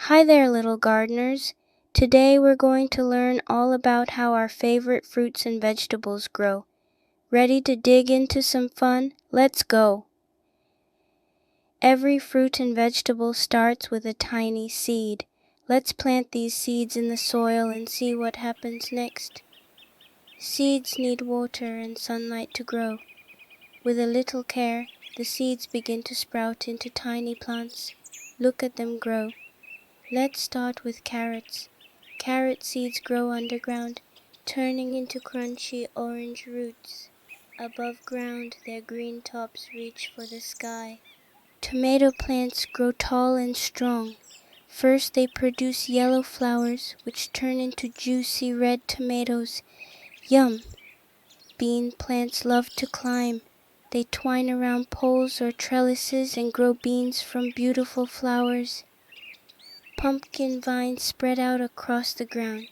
Hi there, little gardeners. Today we're going to learn all about how our favorite fruits and vegetables grow. Ready to dig into some fun? Let's go! Every fruit and vegetable starts with a tiny seed. Let's plant these seeds in the soil and see what happens next. Seeds need water and sunlight to grow. With a little care, the seeds begin to sprout into tiny plants. Look at them grow. Let's start with carrots. Carrot seeds grow underground, turning into crunchy orange roots. Above ground, their green tops reach for the sky. Tomato plants grow tall and strong. First they produce yellow flowers, which turn into juicy red tomatoes. Yum! Bean plants love to climb. They twine around poles or trellises and grow beans from beautiful flowers. Pumpkin vines spread out across the ground.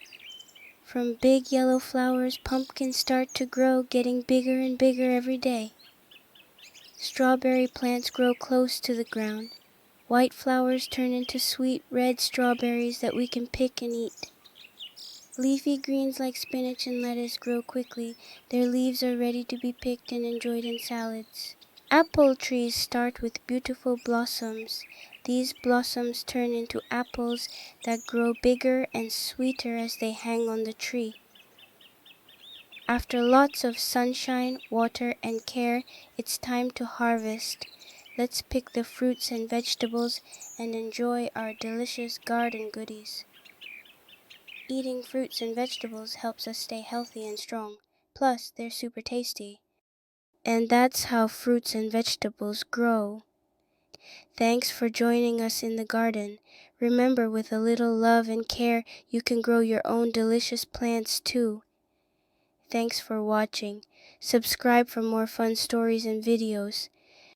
From big yellow flowers, pumpkins start to grow, getting bigger and bigger every day. Strawberry plants grow close to the ground. White flowers turn into sweet red strawberries that we can pick and eat. Leafy greens like spinach and lettuce grow quickly. Their leaves are ready to be picked and enjoyed in salads. Apple trees start with beautiful blossoms. These blossoms turn into apples that grow bigger and sweeter as they hang on the tree. After lots of sunshine, water, and care, it's time to harvest. Let's pick the fruits and vegetables and enjoy our delicious garden goodies. Eating fruits and vegetables helps us stay healthy and strong. Plus, they're super tasty. And that's how fruits and vegetables grow. Thanks for joining us in the garden. Remember, with a little love and care, you can grow your own delicious plants too. Thanks for watching. Subscribe for more fun stories and videos.